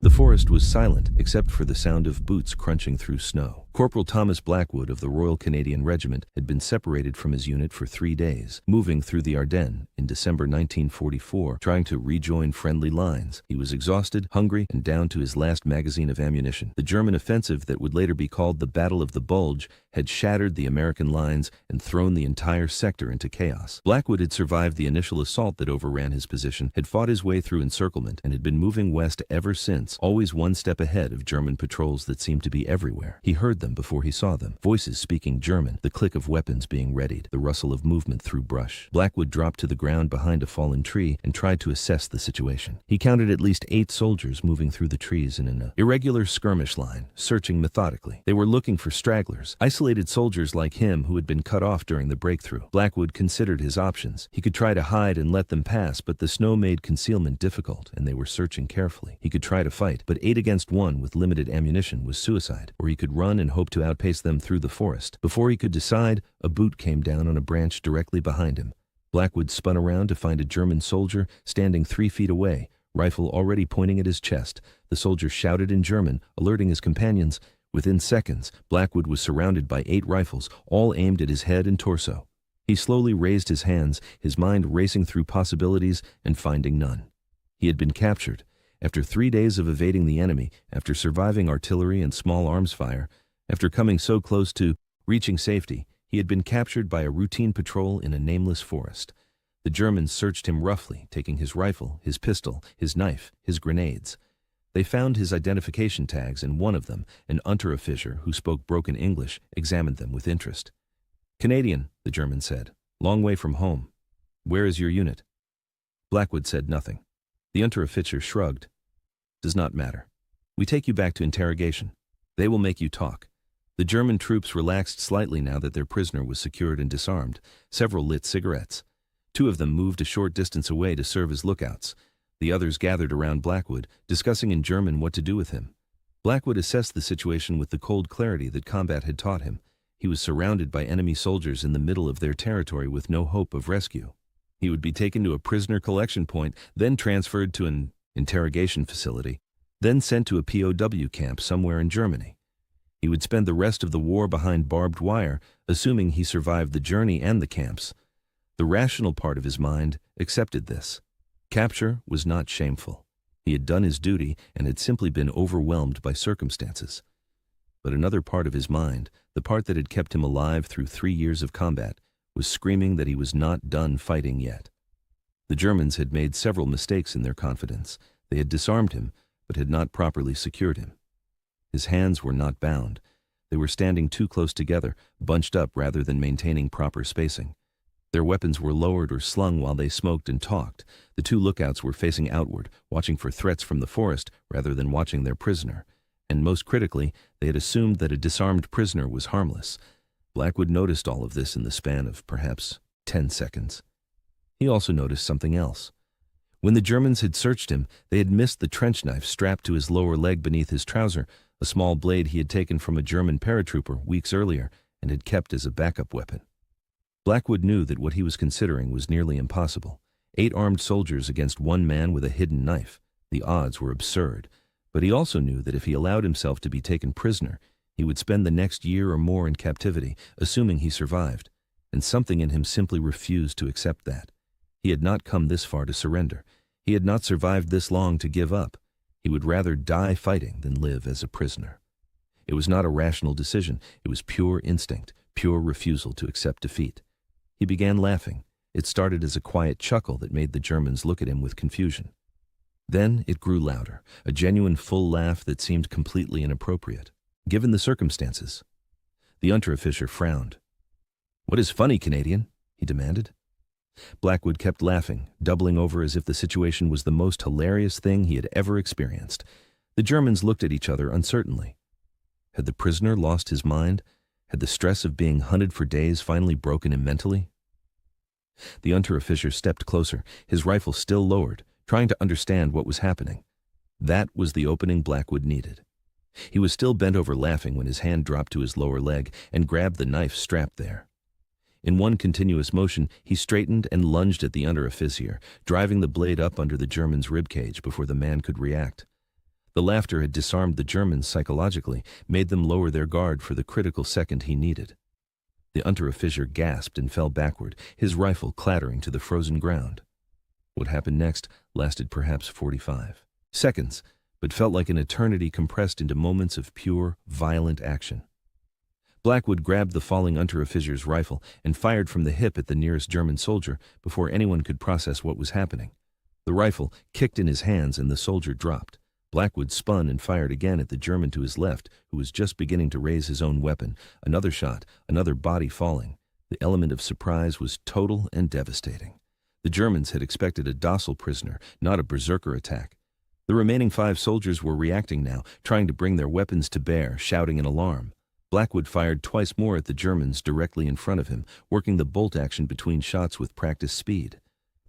The forest was silent except for the sound of boots crunching through snow. Corporal Thomas Blackwood of the Royal Canadian Regiment had been separated from his unit for 3 days, moving through the Ardennes in December 1944, trying to rejoin friendly lines. He was exhausted, hungry, and down to his last magazine of ammunition. The German offensive that would later be called the Battle of the Bulge had shattered the American lines and thrown the entire sector into chaos. Blackwood had survived the initial assault that overran his position, had fought his way through encirclement, and had been moving west ever since, always one step ahead of German patrols that seemed to be everywhere. He heard them before he saw them, voices speaking German, the click of weapons being readied, the rustle of movement through brush. Blackwood dropped to the ground behind a fallen tree and tried to assess the situation. He counted at least 8 soldiers moving through the trees in an irregular skirmish line, searching methodically. They were looking for stragglers, isolated soldiers like him who had been cut off during the breakthrough. Blackwood considered his options. He could try to hide and let them pass, but the snow made concealment difficult, and they were searching carefully. He could try to fight, but 8 against 1 with limited ammunition was suicide, or he could run and hope to outpace them through the forest. Before he could decide, a boot came down on a branch directly behind him. Blackwood spun around to find a German soldier standing 3 feet away, rifle already pointing at his chest. The soldier shouted in German, alerting his companions. Within seconds, Blackwood was surrounded by 8 rifles, all aimed at his head and torso. He slowly raised his hands, his mind racing through possibilities and finding none. He had been captured. After 3 days of evading the enemy, after surviving artillery and small arms fire, after coming so close to reaching safety, he had been captured by a routine patrol in a nameless forest. The Germans searched him roughly, taking his rifle, his pistol, his knife, his grenades. They found his identification tags, and one of them, an unteroffizier who spoke broken English, examined them with interest. "Canadian," the German said. "Long way from home. Where is your unit?" Blackwood said nothing. The unteroffizier shrugged. "Does not matter. We take you back to interrogation. They will make you talk." The German troops relaxed slightly now that their prisoner was secured and disarmed. Several lit cigarettes. 2 of them moved a short distance away to serve as lookouts. The others gathered around Blackwood, discussing in German what to do with him. Blackwood assessed the situation with the cold clarity that combat had taught him. He was surrounded by enemy soldiers in the middle of their territory with no hope of rescue. He would be taken to a prisoner collection point, then transferred to an interrogation facility, then sent to a POW camp somewhere in Germany. He would spend the rest of the war behind barbed wire, assuming he survived the journey and the camps. The rational part of his mind accepted this. Capture was not shameful. He had done his duty and had simply been overwhelmed by circumstances. But another part of his mind, the part that had kept him alive through 3 years of combat, was screaming that he was not done fighting yet. The Germans had made several mistakes in their confidence. They had disarmed him, but had not properly secured him. His hands were not bound. They were standing too close together, bunched up rather than maintaining proper spacing. Their weapons were lowered or slung while they smoked and talked. The 2 lookouts were facing outward, watching for threats from the forest rather than watching their prisoner. And most critically, they had assumed that a disarmed prisoner was harmless. Blackwood noticed all of this in the span of perhaps 10 seconds. He also noticed something else. When the Germans had searched him, they had missed the trench knife strapped to his lower leg beneath his trouser, a small blade he had taken from a German paratrooper weeks earlier and had kept as a backup weapon. Blackwood knew that what he was considering was nearly impossible. 8 armed soldiers against 1 man with a hidden knife. The odds were absurd. But he also knew that if he allowed himself to be taken prisoner, he would spend the next year or more in captivity, assuming he survived. And something in him simply refused to accept that. He had not come this far to surrender. He had not survived this long to give up. He would rather die fighting than live as a prisoner. It was not a rational decision. It was pure instinct, pure refusal to accept defeat. He began laughing. It started as a quiet chuckle that made the Germans look at him with confusion. Then it grew louder, a genuine full laugh that seemed completely inappropriate, given the circumstances. The unteroffizier frowned. "What is funny, Canadian?" he demanded. Blackwood kept laughing, doubling over as if the situation was the most hilarious thing he had ever experienced. The Germans looked at each other uncertainly. Had the prisoner lost his mind? Had the stress of being hunted for days finally broken him mentally? The unteroffizier stepped closer, his rifle still lowered, trying to understand what was happening. That was the opening Blackwood needed. He was still bent over laughing when his hand dropped to his lower leg and grabbed the knife strapped there. In one continuous motion, he straightened and lunged at the underoffizier, driving the blade up under the German's ribcage before the man could react. The laughter had disarmed the Germans psychologically, made them lower their guard for the critical second he needed. The under-officer gasped and fell backward, his rifle clattering to the frozen ground. What happened next lasted perhaps 45 seconds, but felt like an eternity compressed into moments of pure, violent action. Blackwood grabbed the falling under-officer's rifle and fired from the hip at the nearest German soldier before anyone could process what was happening. The rifle kicked in his hands and the soldier dropped. Blackwood spun and fired again at the German to his left, who was just beginning to raise his own weapon. Another shot, another body falling. The element of surprise was total and devastating. The Germans had expected a docile prisoner, not a berserker attack. The remaining 5 soldiers were reacting now, trying to bring their weapons to bear, shouting in alarm. Blackwood fired twice more at the Germans directly in front of him, working the bolt action between shots with practiced speed.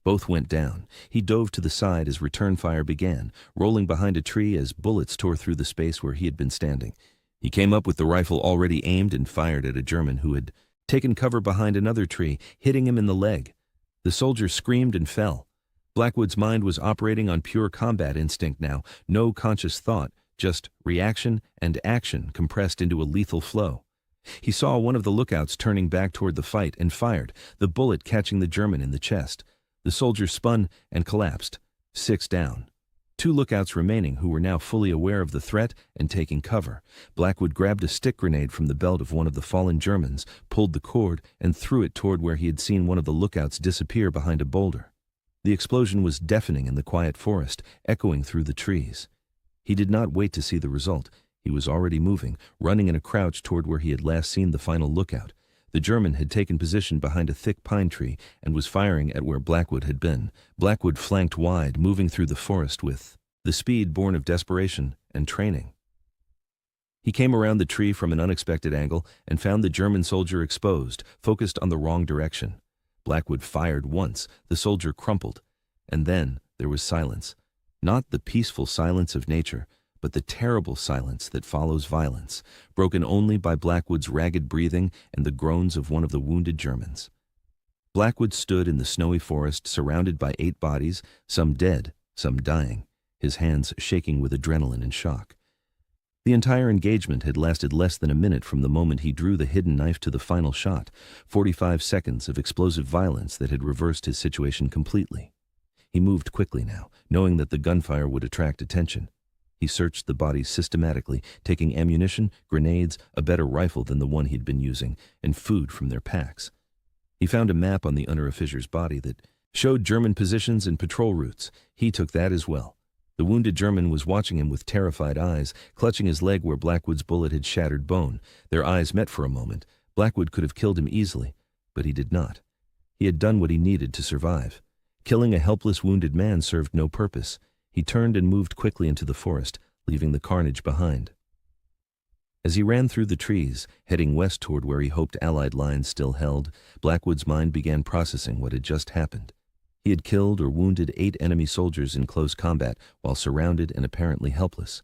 Both went down. He dove to the side as return fire began, rolling behind a tree as bullets tore through the space where he had been standing. He came up with the rifle already aimed and fired at a German who had taken cover behind another tree, hitting him in the leg. The soldier screamed and fell. Blackwood's mind was operating on pure combat instinct now, no conscious thought, just reaction and action compressed into a lethal flow. He saw one of the lookouts turning back toward the fight and fired, the bullet catching the German in the chest. The soldier spun and collapsed, 6 down. 2 lookouts remaining who were now fully aware of the threat and taking cover. Blackwood grabbed a stick grenade from the belt of one of the fallen Germans, pulled the cord, and threw it toward where he had seen one of the lookouts disappear behind a boulder. The explosion was deafening in the quiet forest, echoing through the trees. He did not wait to see the result. He was already moving, running in a crouch toward where he had last seen the final lookout. The German had taken position behind a thick pine tree and was firing at where Blackwood had been. Blackwood flanked wide, moving through the forest with the speed born of desperation and training. He came around the tree from an unexpected angle and found the German soldier exposed, focused on the wrong direction. Blackwood fired once, the soldier crumpled, and then there was silence. Not the peaceful silence of nature, but the terrible silence that follows violence, broken only by Blackwood's ragged breathing and the groans of one of the wounded Germans. Blackwood stood in the snowy forest surrounded by 8 bodies, some dead, some dying, his hands shaking with adrenaline and shock. The entire engagement had lasted less than a minute from the moment he drew the hidden knife to the final shot, 45 seconds of explosive violence that had reversed his situation completely. He moved quickly now, knowing that the gunfire would attract attention. He searched the bodies systematically, taking ammunition, grenades, a better rifle than the one he'd been using, and food from their packs. He found a map on the under-officer's body that showed German positions and patrol routes. He took that as well. The wounded German was watching him with terrified eyes, clutching his leg where Blackwood's bullet had shattered bone. Their eyes met for a moment. Blackwood could have killed him easily, but he did not. He had done what he needed to survive. Killing a helpless wounded man served no purpose. He turned and moved quickly into the forest, leaving the carnage behind. As he ran through the trees, heading west toward where he hoped Allied lines still held, Blackwood's mind began processing what had just happened. He had killed or wounded 8 enemy soldiers in close combat while surrounded and apparently helpless.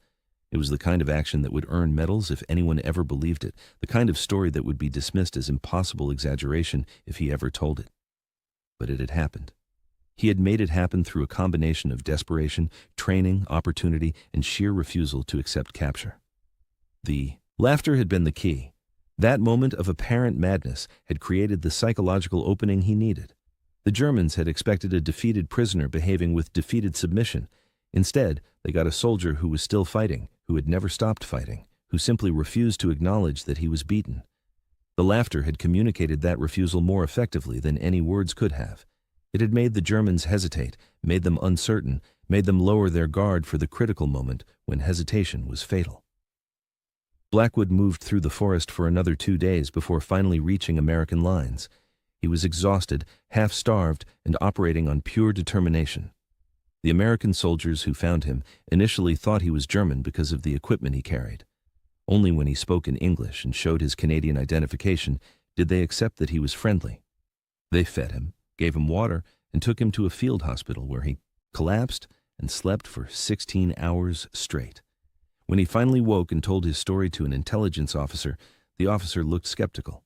It was the kind of action that would earn medals if anyone ever believed it, the kind of story that would be dismissed as impossible exaggeration if he ever told it. But it had happened. He had made it happen through a combination of desperation, training, opportunity, and sheer refusal to accept capture. The laughter had been the key. That moment of apparent madness had created the psychological opening he needed. The Germans had expected a defeated prisoner behaving with defeated submission. Instead, they got a soldier who was still fighting, who had never stopped fighting, who simply refused to acknowledge that he was beaten. The laughter had communicated that refusal more effectively than any words could have. It had made the Germans hesitate, made them uncertain, made them lower their guard for the critical moment when hesitation was fatal. Blackwood moved through the forest for another 2 days before finally reaching American lines. He was exhausted, half-starved, and operating on pure determination. The American soldiers who found him initially thought he was German because of the equipment he carried. Only when he spoke in English and showed his Canadian identification did they accept that he was friendly. They fed him, gave him water, and took him to a field hospital where he collapsed and slept for 16 hours straight. When he finally woke and told his story to an intelligence officer, the officer looked skeptical.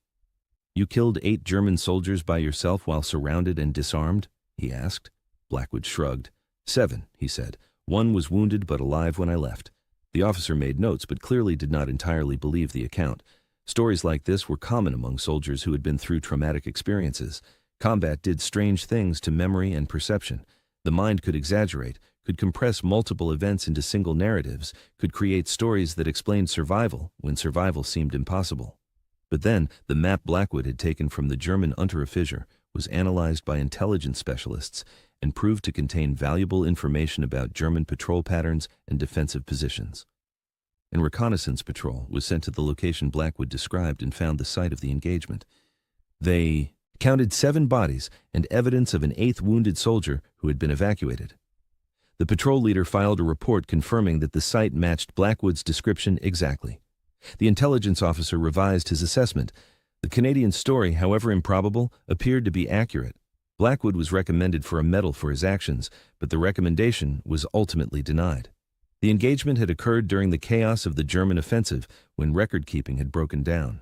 "You killed 8 German soldiers by yourself while surrounded and disarmed?" he asked. Blackwood shrugged. "7, he said. 1 was wounded but alive when I left. The officer made notes but clearly did not entirely believe the account. Stories like this were common among soldiers who had been through traumatic experiences. Combat did strange things to memory and perception. The mind could exaggerate, could compress multiple events into single narratives, could create stories that explained survival when survival seemed impossible. But then, the map Blackwood had taken from the German Unteroffizier was analyzed by intelligence specialists and proved to contain valuable information about German patrol patterns and defensive positions. A reconnaissance patrol was sent to the location Blackwood described and found the site of the engagement. They counted 7 bodies and evidence of an 8th wounded soldier who had been evacuated. The patrol leader filed a report confirming that the site matched Blackwood's description exactly. The intelligence officer revised his assessment. The Canadian story, however improbable, appeared to be accurate. Blackwood was recommended for a medal for his actions, but the recommendation was ultimately denied. The engagement had occurred during the chaos of the German offensive, when record-keeping had broken down.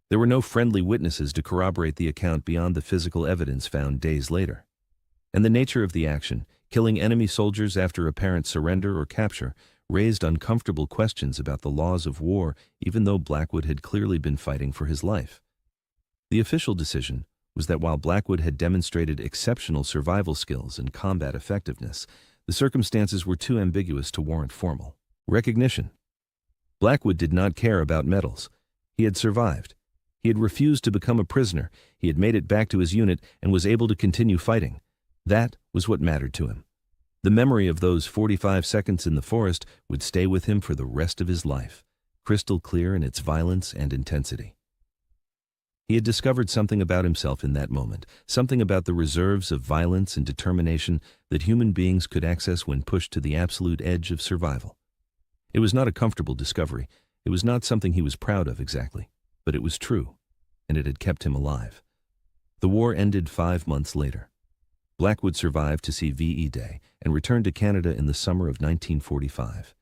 There were no friendly witnesses to corroborate the account beyond the physical evidence found days later. And the nature of the action, killing enemy soldiers after apparent surrender or capture, raised uncomfortable questions about the laws of war, even though Blackwood had clearly been fighting for his life. The official decision was that while Blackwood had demonstrated exceptional survival skills and combat effectiveness, the circumstances were too ambiguous to warrant formal recognition. Blackwood did not care about medals. He had survived. He had refused to become a prisoner. He had made it back to his unit and was able to continue fighting. That was what mattered to him. The memory of those 45 seconds in the forest would stay with him for the rest of his life, crystal clear in its violence and intensity. He had discovered something about himself in that moment, something about the reserves of violence and determination that human beings could access when pushed to the absolute edge of survival. It was not a comfortable discovery. It was not something he was proud of exactly, but it was true, and it had kept him alive. The war ended 5 months later. Blackwood survived to see VE Day and returned to Canada in the summer of 1945.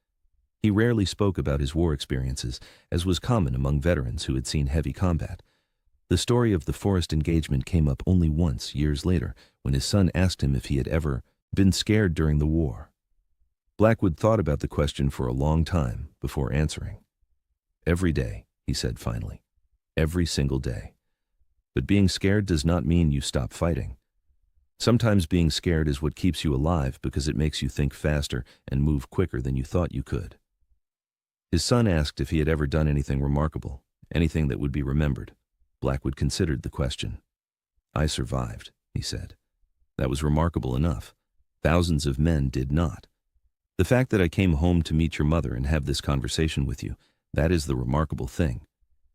He rarely spoke about his war experiences, as was common among veterans who had seen heavy combat. The story of the forest engagement came up only once, years later, when his son asked him if he had ever been scared during the war. Blackwood thought about the question for a long time before answering. "Every day," he said finally. "Every single day. But being scared does not mean you stop fighting. Sometimes being scared is what keeps you alive because it makes you think faster and move quicker than you thought you could." His son asked if he had ever done anything remarkable, anything that would be remembered. Blackwood considered the question. "I survived," he said. "That was remarkable enough. Thousands of men did not. The fact that I came home to meet your mother and have this conversation with you, that is the remarkable thing.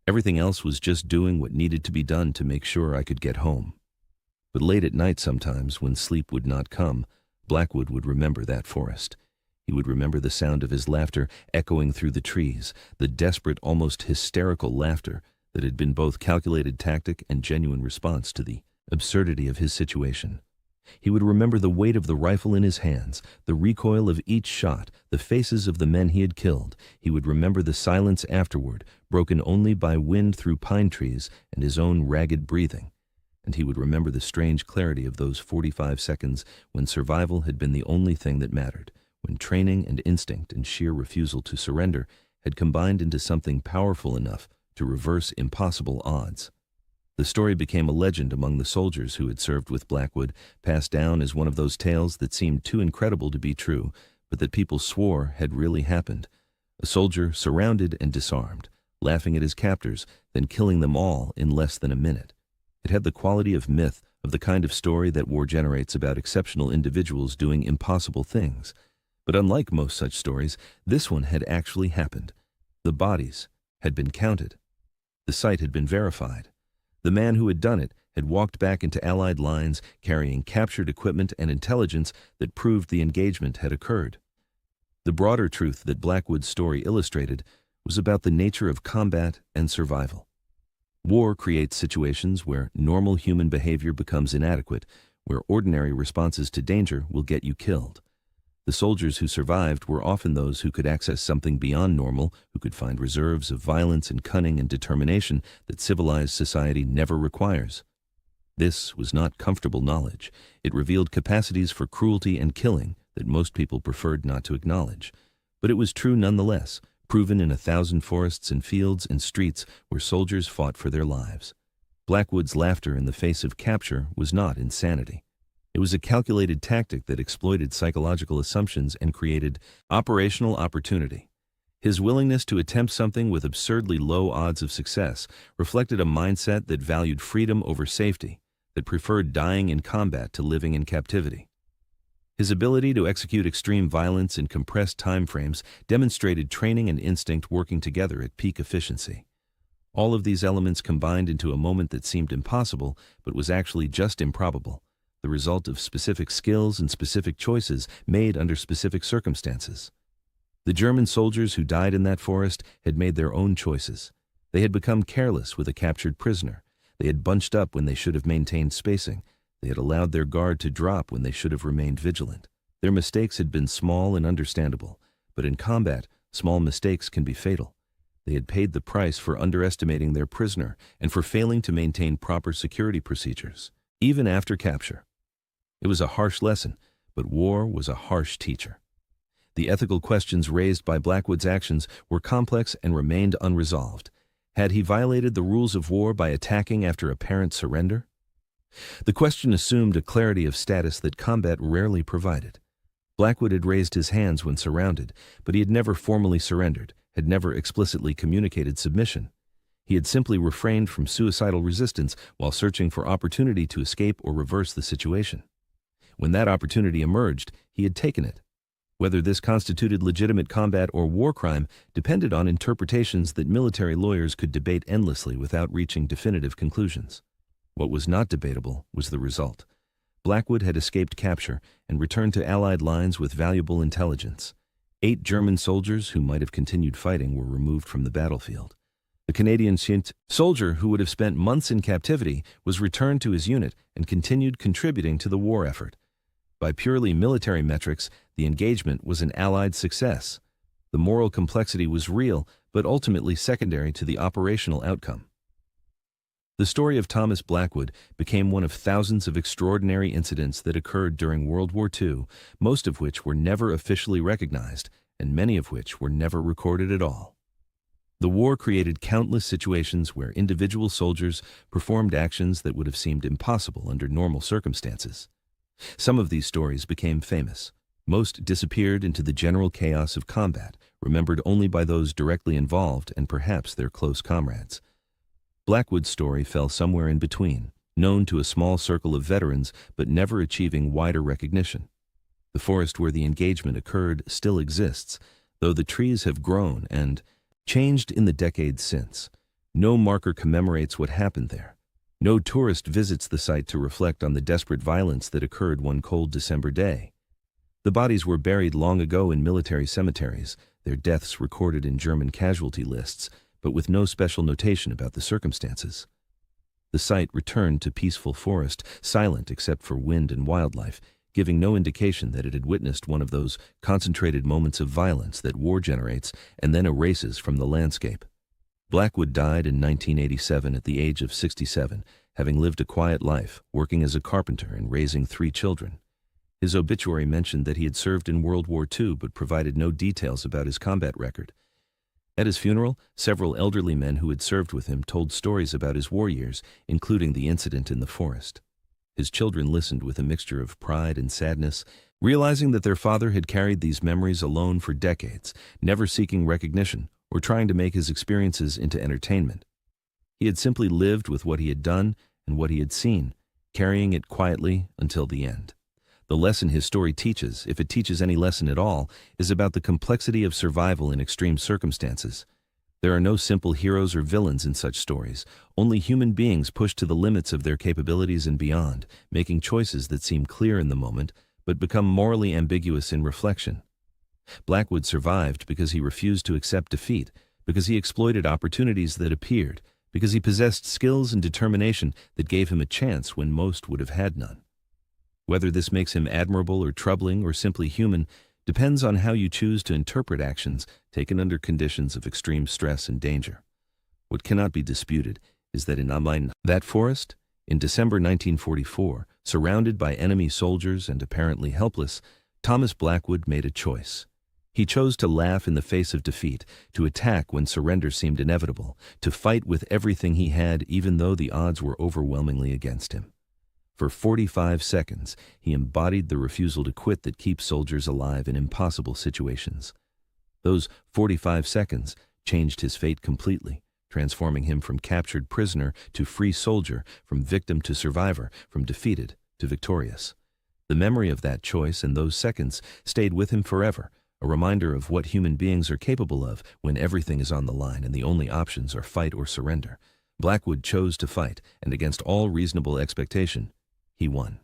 Everything else was just doing what needed to be done to make sure I could get home." But late at night sometimes, when sleep would not come, Blackwood would remember that forest. He would remember the sound of his laughter echoing through the trees, the desperate, almost hysterical laughter that had been both calculated tactic and genuine response to the absurdity of his situation. He would remember the weight of the rifle in his hands, the recoil of each shot, the faces of the men he had killed. He would remember the silence afterward, broken only by wind through pine trees and his own ragged breathing. And he would remember the strange clarity of those 45 seconds when survival had been the only thing that mattered, when training and instinct and sheer refusal to surrender had combined into something powerful enough to reverse impossible odds. The story became a legend among the soldiers who had served with Blackwood, passed down as one of those tales that seemed too incredible to be true, but that people swore had really happened. A soldier surrounded and disarmed, laughing at his captors, then killing them all in less than a minute. It had the quality of myth, of the kind of story that war generates about exceptional individuals doing impossible things. But unlike most such stories, this one had actually happened. The bodies had been counted. The site had been verified. The man who had done it had walked back into Allied lines carrying captured equipment and intelligence that proved the engagement had occurred. The broader truth that Blackwood's story illustrated was about the nature of combat and survival. War creates situations where normal human behavior becomes inadequate, where ordinary responses to danger will get you killed. The soldiers who survived were often those who could access something beyond normal, who could find reserves of violence and cunning and determination that civilized society never requires. This was not comfortable knowledge. It revealed capacities for cruelty and killing that most people preferred not to acknowledge. But it was true nonetheless, proven in 1,000 forests and fields and streets where soldiers fought for their lives. Blackwood's laughter in the face of capture was not insanity. It was a calculated tactic that exploited psychological assumptions and created operational opportunity. His willingness to attempt something with absurdly low odds of success reflected a mindset that valued freedom over safety, that preferred dying in combat to living in captivity. His ability to execute extreme violence in compressed time frames demonstrated training and instinct working together at peak efficiency. All of these elements combined into a moment that seemed impossible but was actually just improbable, the result of specific skills and specific choices made under specific circumstances. The German soldiers who died in that forest had made their own choices. They had become careless with a captured prisoner. They had bunched up when they should have maintained spacing. They had allowed their guard to drop when they should have remained vigilant. Their mistakes had been small and understandable, but in combat, small mistakes can be fatal. They had paid the price for underestimating their prisoner and for failing to maintain proper security procedures, even after capture. It was a harsh lesson, but war was a harsh teacher. The ethical questions raised by Blackwood's actions were complex and remained unresolved. Had he violated the rules of war by attacking after apparent surrender? The question assumed a clarity of status that combat rarely provided. Blackwood had raised his hands when surrounded, but he had never formally surrendered, had never explicitly communicated submission. He had simply refrained from suicidal resistance while searching for opportunity to escape or reverse the situation. When that opportunity emerged, he had taken it. Whether this constituted legitimate combat or war crime depended on interpretations that military lawyers could debate endlessly without reaching definitive conclusions. What was not debatable was the result. Blackwood had escaped capture and returned to Allied lines with valuable intelligence. 8 German soldiers who might have continued fighting were removed from the battlefield. The Canadian soldier who would have spent months in captivity was returned to his unit and continued contributing to the war effort. By purely military metrics, the engagement was an Allied success. The moral complexity was real, but ultimately secondary to the operational outcome. The story of Thomas Blackwood became one of thousands of extraordinary incidents that occurred during World War II, most of which were never officially recognized, and many of which were never recorded at all. The war created countless situations where individual soldiers performed actions that would have seemed impossible under normal circumstances. Some of these stories became famous. Most disappeared into the general chaos of combat, remembered only by those directly involved and perhaps their close comrades. Blackwood's story fell somewhere in between, known to a small circle of veterans but never achieving wider recognition. The forest where the engagement occurred still exists, though the trees have grown and changed in the decades since. No marker commemorates what happened there. No tourist visits the site to reflect on the desperate violence that occurred one cold December day. The bodies were buried long ago in military cemeteries, their deaths recorded in German casualty lists, but with no special notation about the circumstances. The site returned to peaceful forest, silent except for wind and wildlife, giving no indication that it had witnessed one of those concentrated moments of violence that war generates and then erases from the landscape. Blackwood died in 1987 at the age of 67, having lived a quiet life, working as a carpenter and raising 3 children. His obituary mentioned that he had served in World War II but provided no details about his combat record. At his funeral, several elderly men who had served with him told stories about his war years, including the incident in the forest. His children listened with a mixture of pride and sadness, realizing that their father had carried these memories alone for decades, never seeking recognition or trying to make his experiences into entertainment. He had simply lived with what he had done and what he had seen, carrying it quietly until the end. The lesson his story teaches, if it teaches any lesson at all, is about the complexity of survival in extreme circumstances. There are no simple heroes or villains in such stories, only human beings pushed to the limits of their capabilities and beyond, making choices that seem clear in the moment, but become morally ambiguous in reflection. Blackwood survived because he refused to accept defeat, because he exploited opportunities that appeared, because he possessed skills and determination that gave him a chance when most would have had none. Whether this makes him admirable or troubling or simply human depends on how you choose to interpret actions taken under conditions of extreme stress and danger. What cannot be disputed is that in that forest, in December 1944, surrounded by enemy soldiers and apparently helpless, Thomas Blackwood made a choice. He chose to laugh in the face of defeat, to attack when surrender seemed inevitable, to fight with everything he had even though the odds were overwhelmingly against him. For 45 seconds, he embodied the refusal to quit that keeps soldiers alive in impossible situations. Those 45 seconds changed his fate completely, transforming him from captured prisoner to free soldier, from victim to survivor, from defeated to victorious. The memory of that choice and those seconds stayed with him forever, a reminder of what human beings are capable of when everything is on the line and the only options are fight or surrender. Blackwood chose to fight, and against all reasonable expectation, he won.